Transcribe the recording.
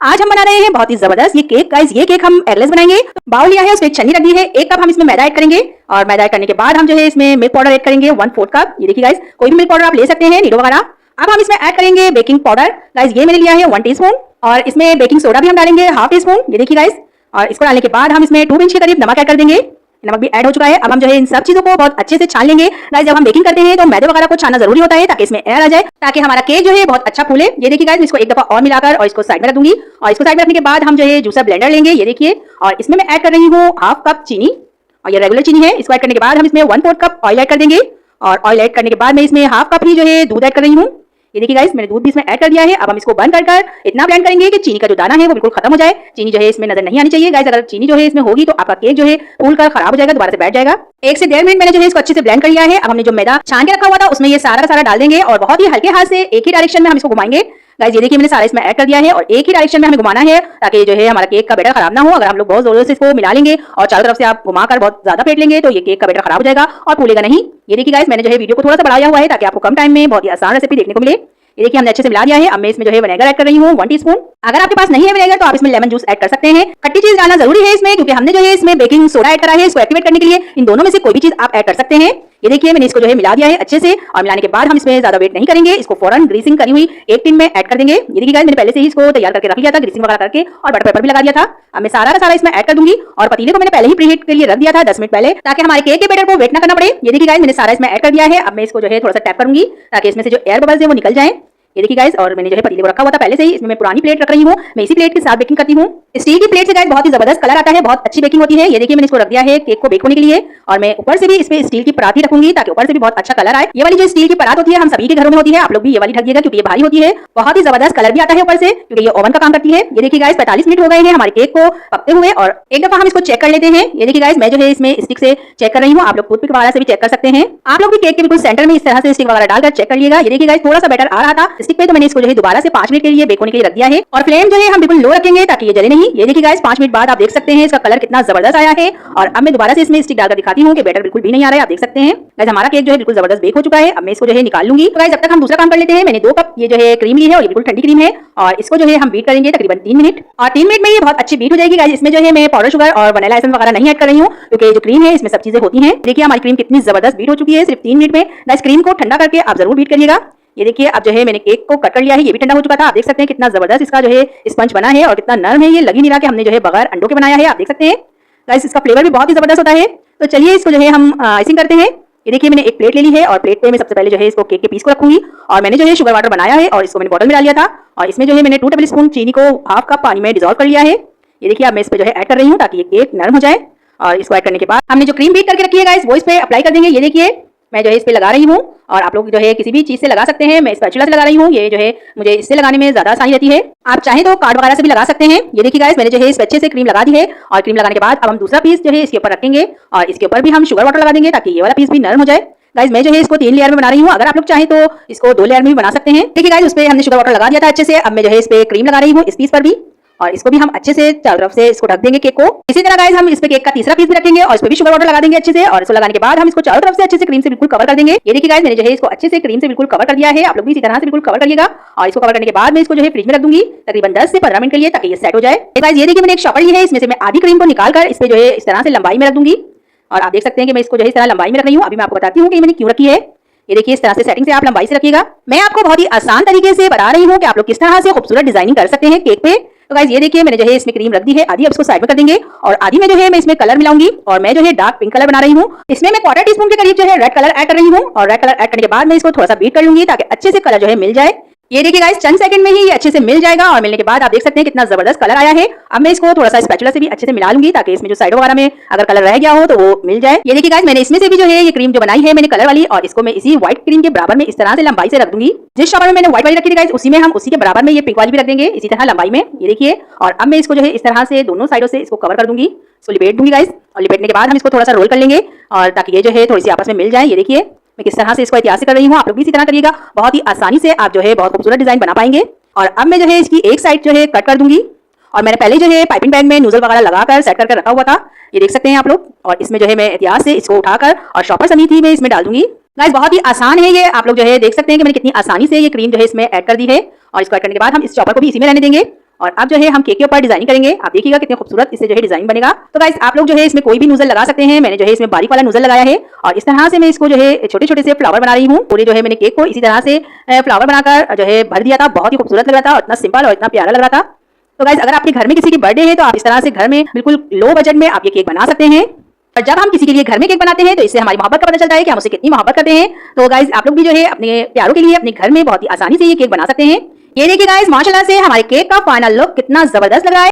आज हम बना रहे हैं बहुत ही जबरदस्त ये केक गाइस। ये केक हम एगलेस बनाएंगे। बाउल लिया है, उसमें एक छन्नी रख दी है, 1 कप हम इसमें मैदा ऐड करेंगे और मैदा ऐड करने के बाद हम जो है इसमें मिल्क पाउडर ऐड करेंगे 1/4 कप। ये देखिए गाइस, कोई भी मिल्क पाउडर आप ले सकते हैं, नीडो वगैरह। अब हम इसमें ऐड करेंगे बेकिंग पाउडर। गाइस ये मैंने लिया है 1 टीस्पून और इसमें बेकिंग सोडा भी हम डालेंगे 1/2 टीस्पून। ये देखिए गाइस, और इसको डालने के बाद हम इसमें 2 पिंच के करीब नमक ऐड कर देंगे। नमक भी ऐड हो चुका है। अब हम जो है इन सब चीजों को बहुत अच्छे से छान लेंगे। गाइस जब हम बेकिंग करते हैं तो मैदे वगैरह को छानना जरूरी होता है ताकि इसमें एयर आ जाए, ताकि हमारा केक जो है बहुत अच्छा फूले। ये देखिए गाइस, इसको एक दफा और मिलाकर और इसको साइड में रख दूंगी और इसको साइड में रखने के बाद हम जो है जूसर ब्लेंडर लेंगे। ये देखिए, और इसमें मैं ऐड कर रही हूँ 1/2 कप चीनी और ये रेगुलर चीनी है। इसको ऐड करने के बाद हम इसमें 1/4 कप ऑयल ऐड कर देंगे और ऑयल ऐड करने के बाद मैं इसमें 1/2 कप ही जो है दूध ऐड कर रही हूँ। ये देखिए गाइस, मैंने दूध भी इसमें ऐड कर दिया है। अब हम इसको बंद कर इतना ब्लेंड करेंगे कि चीनी का जो दाना है वो बिल्कुल खत्म हो जाए। चीनी जो है इसमें नजर नहीं आनी चाहिए गाइस। अगर चीनी जो है इसमें होगी तो आपका केक जो है फूल कर खराब हो जाएगा, दोबारा से बैठ जाएगा। 1 से 1.5 मिनट मैंने जो है इसको अच्छे से ब्लेंड कर लिया है। अब हमने जो मैदा छान के रखा हुआ था उसमें ये सारा का सारा डाल देंगे और बहुत ही हल्के हाथ से एक ही डायरेक्शन में हम इसको घुमाएंगे। गाइस ये देखिए, मैंने सारा इसमें ऐड कर दिया है और एक ही डायरेक्शन में हमें घुमाना है ताकि जो है हमारा केक का बैटर खराब ना हो। अगर हम लोग बहुत जोर से इसको मिला लेंगे और चारों तरफ से आप घुमाकर बहुत ज्यादा फेंट लेंगे तो ये केक का बैटर खराब हो जाएगा और फूलेगा नहीं। ये देखिए गाइस, मैंने जो है वीडियो को थोड़ा सा बढ़ाया हुआ है ताकि आपको कम टाइम में बहुत ही आसान रेसिपी देखने को मिले। ये देखिए, हमने अच्छे से मिला दिया है। अब मैं इसमें जो है विनेगर ऐड कर रही हूँ 1 टीस्पून। अगर आपके पास नहीं है विनेगर तो आप इसमें लेमन जूस ऐड कर सकते हैं। खट्टी चीज डालना जरूरी है इसमें, क्योंकि हमने जो है इसमें बेकिंग सोडा ऐड करा है इसको एक्टिवेट करने के लिए। इन दोनों में से कोई भी चीज आप ऐड कर सकते हैं। ये देखिए, मैंने इसको जो है मिला दिया है अच्छे से और मिलाने के बाद हम इसमें ज्यादा वेट नहीं करेंगे, इसको फौरन ग्रीसिंग करी हुई एक टिन में ऐड कर देंगे। ये देखिए गाइस, मैंने पहले से ही इसको तैयार करके रख लिया था, ग्रीसिंग वगैरह करके और बटर पेपर भी लगा दिया था। अब मैं सारा का सारा इसमें ऐड कर दूंगी और पतीले को मैंने पहले ही प्रीहीट के लिए रख दिया था 10 मिनट पहले, ताकि हमारे केक के बैटर को वेट ना करना पड़े। ये देखिए गाइस, मैंने सारा इसमें ऐड कर दिया है। अब मैं इसको जो है थोड़ा सा टैप करूंगी ताकि इसमें से जो एयर बबल्स है वो निकल जाए। ये देखिए गाइस, और मैंने जो है पतीले को रखा हुआ था पहले से ही, इसमें मैं पुरानी प्लेट रख रही हूँ। मैं इसी प्लेट के साथ बेकिंग करती हूँ। स्टील की प्लेट से गाइस बहुत ही जबरदस्त कलर आता है, बहुत अच्छी बेकिंग होती है। ये देखिए, मैंने इसको रख दिया है केक को बेक होने के लिए और मैं ऊपर से भी इस पे स्टील की परात ही रखूंगी ताकि ऊपर से भी बहुत अच्छा कलर आए। ये वाली जो स्टील की परात होती है हम सभी के घरों में होती है, आप लोग भी ये वाली ढकिएगा क्योंकि ये भारी होती है। बहुत ही जबरदस्त कलर भी आता है ऊपर से क्योंकि ये ओवन का काम करती है। ये देखिए गाइस, 45 मिनट हो गए हैं हमारे केक को पकते हुए और एक दफा हम इसको चेक कर लेते हैं। ये देखिए गाइस, मैं जो है इसमें स्टिक से चेक कर रही हूँ, आप लोग टूथपिक वगैरह से भी चेक कर सकते हैं। आप लोग भी केक के बिल्कुल सेंटर में इस तरह से स्टिक वगैरह डालकर चेक कर लिएगा। ये देखिए गाइस, थोड़ा सा बैटर आ रहा था स्टिक पे, तो मैंने इसको जो है दोबारा से 5 मिनट के लिए बेक होने के लिए रख दिया है और फ्लेम जो है हम बिल्कुल लो रखेंगे ताकि ये जले नहीं। ये देखिए गाइस, 5 मिनट बाद आप देख सकते हैं इसका कलर कितना जबरदस्त आया है। और अब मैं दोबारा से इसमें स्टिक डालकर दिखाती हूँ कि बैटर बिल्कुल भी नहीं आ रहा है। आप देख सकते हैं गाइस, हमारा केक जो है बिल्कुल जबरदस्त बेक हो चुका है। अब मैं इसको जो है निकाल लूंगी। तो गाइस जब तक हम दूसरा काम कर लेते हैं, मैंने 2 कप ये जो है क्रीम ली है और ये बिल्कुल ठंडी क्रीम है और इसको जो है हम बीट करेंगे तकरीबन 3 मिनट और 3 मिनट में ये बहुत अच्छी बीट हो जाएगी। गाइस इसमें जो है मैं पाउडर शुगर और वनीला एसेंस वगैरह नहीं ऐड कर रही हूँ क्योंकि जो क्रीम है इसमें सब चीजें होती हैं। देखिए हमारी क्रीम कितनी जबरदस्त बीट हो चुकी है सिर्फ 3 मिनट में। गाइस क्रीम को ठंडा करके आप जरूर बीट करिएगा। ये देखिए, अब जो है मैंने केक को कट कर लिया है, ये भी ठंडा हो चुका था। आप देख सकते हैं कितना जबरदस्त इसका जो है स्पंज बना है और कितना नरम है। ये लग ही नहीं रहा कि हमने जो है बगैर अंडों के बनाया है। आप देख सकते हैं गाइस, इसका फ्लेवर भी बहुत ही जबरदस्त होता है। तो चलिए इसको जो है हम आइसिंग करते हैं। ये देखिए, मैंने एक प्लेट ले ली है और प्लेट पे मैं सबसे पहले जो है इसको केक के पीस को रखूंगी और मैंने जो है शुगर वाटर बनाया है और इसको मैंने बॉटल में डाल लिया था और इसमें जो है मैंने 2 टेबल स्पून चीनी को 1/2 कप पानी में डिसॉल्व कर लिया है। ये देखिए, अब मैं इस पे जो है ऐड कर रही हूँ ताकि ये केक नरम हो जाए और इसको ऐड करने के बाद हमने जो क्रीम बीट करके रखी है गाइस वो इस पे अप्लाई कर देंगे। ये देखिए, मैं जो है इस पे लगा रही हूँ और आप लोग जो है किसी भी चीज से लगा सकते हैं। मैं स्पैचुला से लगा रही हूँ, ये जो है मुझे इससे लगाने में ज्यादा आसानी रहती है। आप चाहें तो कार्ड वगैरह से भी लगा सकते हैं। ये देखिए गाइस, मैंने जो है इस अच्छे से क्रीम लगा दी है और क्रीम लगाने के बाद अब हम दूसरा पीस जो है इसके ऊपर रखेंगे और इसके ऊपर भी हम शुगर वाटर लगा देंगे ताकि ये वाला पीस भी नरम हो जाए। गाइस मैं जो है इसको 3 लेयर में बना रही हूँ, अगर आप लोग चाहें तो इसको 2 लेयर में भी बना सकते हैं। देखिए गाइस, उस पे हमने शुगर वाटर लगा दिया था अच्छे से। अब मैं जो है इस पे क्रीम लगा रही हूँ इस पीस पर भी और इसको भी हम अच्छे से चारों तरफ से इसको ढक देंगे केक को। इसी तरह गाइस हम इस पे केक का तीसरा पीस भी रखेंगे और इस पे भी शुगर वाटर लगा देंगे अच्छे से और इसको लगाने के बाद हम इसको चारों तरफ से अच्छे से क्रीम से बिल्कुल कवर कर देंगे। ये देखिए गाइस, मैंने जो है इसको अच्छे से क्रीम से बिल्कुल कवर कर दिया है। आप लोग भी इसी तरह से बिल्कुल कवर करिएगा और इसको कवर करने के बाद मैं इसको जो है फ्रिज में रख दूंगी तकरीबन 10 से 15 मिनट के लिए ताकि ये सेट हो जाए। गाइस ये देखिए, मैंने एक शॉपर ली है, इसमें से मैं आधी क्रीम को निकालकर इस पे जो है इस तरह से लंबाई में रख दूंगी और आप देख सकते हैं कि मैं इसको जो है इस तरह लंबाई में रख रही हूँ। अभी मैं आपको बताती हूँ कि मैंने क्यों रखी है। ये देखिए, इस तरह से सेटिंग से आप लंबाई से रखिएगा। मैं आपको बहुत ही आसान तरीके से बता रही हूँ कि आप लोग किस तरह से खूबसूरत डिजाइनिंग कर सकते हैं केक पे। तो गाइस ये देखिए, मैंने जो है इसमें क्रीम रख दी है आधी, अब इसको साइड में कर देंगे और आधी में जो है मैं इसमें कलर मिलाऊंगी और मैं जो है डार्क पिंक कलर बना रही हूँ। इसमें मैं 1/4 टीस्पून के करीब जो है रेड कलर ऐड कर रही हूँ और रेड कलर ऐड करने के बाद मैं इसको थोड़ा सा बीट कर लूंगी ताकि अच्छे से कलर जो है मिल जाए। ये देखिए गाइस, चंद सेकंड में ही ये अच्छे से मिल जाएगा और मिलने के बाद आप देख सकते हैं कितना जबरदस्त कलर आया है। अब मैं इसको थोड़ा सा स्पैचुला से भी अच्छे से मिला लूंगी ताकि इसमें जो साइड वगैरह में अगर कलर रह गया हो तो वो मिल जाए। ये देखिए गाइस, मैंने इसमें से भी जो है ये क्रीम जो बनाई है मैंने कलर वाली और इसको मैं इसी व्हाइट क्रीम के बराबर में इस तरह से लंबाई से रख दूंगी। जिस शॉपर में मैंने व्हाइट वाली रखी थी गाइस उसी में हम उसी के बराबर में ये पिंक वाली भी रख देंगे इसी तरह लंबाई में। ये देखिए, और अब मैं इसको जो है इस तरह से दोनों साइडों से इसको कवर कर दूंगी, इसको लिपेट दूंगी गाइस और लिपेटने के बाद हम इसको थोड़ा सा रोल कर लेंगे और ताकि ये जो है थोड़ी सी आपस में मिल जाए। ये देखिए मैं किस तरह से इसको एहतियात से कर रही हूँ, आप लोग भी इसी तरह करिएगा, बहुत ही आसानी से आप जो है बहुत खूबसूरत डिजाइन बना पाएंगे। और अब मैं जो है इसकी एक साइड जो है कट कर दूंगी और मैंने पहले जो है पाइपिंग बैग में नोजल वगैरह लगाकर सेट करके रखा हुआ था, ये देख सकते हैं आप लोग। और इसमें जो है मैं एहतियात से इसको उठाकर और शॉपर सनी थी मैं इसमें डाल दूंगी। गाइस बहुत ही आसान है ये, आप लोग जो है देख सकते हैं कि मैंने कितनी आसानी से ये क्रीम जो है इसमें ऐड कर दी है और इसको ऐड करने के बाद हम इस चॉपर को भी इसी में रहने देंगे और अब जो है हम केक के ऊपर डिजाइन करेंगे। आप देखिएगा कितने खूबसूरत इससे जो है डिजाइन बनेगा। तो गाइस आप लोग जो है इसमें कोई भी नूजल लगा सकते हैं। मैंने जो है इसमें बारीक वाला नूजल लगाया है और इस तरह से मैं इसको जो है छोटे छोटे से फ्लावर बना रही हूँ। पूरे जो है मैंने केक को इसी तरह से फ्लावर बनाकर जो है भर दिया था। बहुत ही खूबसूरत लग रहा था और इतना सिंपल और इतना प्यारा लग रहा था। तो गाइस अगर आपके घर में किसी की बर्थडे है तो आप इस तरह से घर में बिल्कुल लो बजट में आप ये केक बना सकते हैं। और जब हम किसी के लिए घर में केक बनाते हैं तो इससे हमारी मोहब्बत का पता चलता है कि हम उसे कितनी मोहब्बत करते हैं। तो गाइस आप लोग भी जो है अपने प्यारों के लिए अपने घर में बहुत ही आसानी से ये केक बना सकते हैं। ये देखिए गाइस माशाल्लाह से हमारे केक का फाइनल लुक कितना जबरदस्त लग रहा है।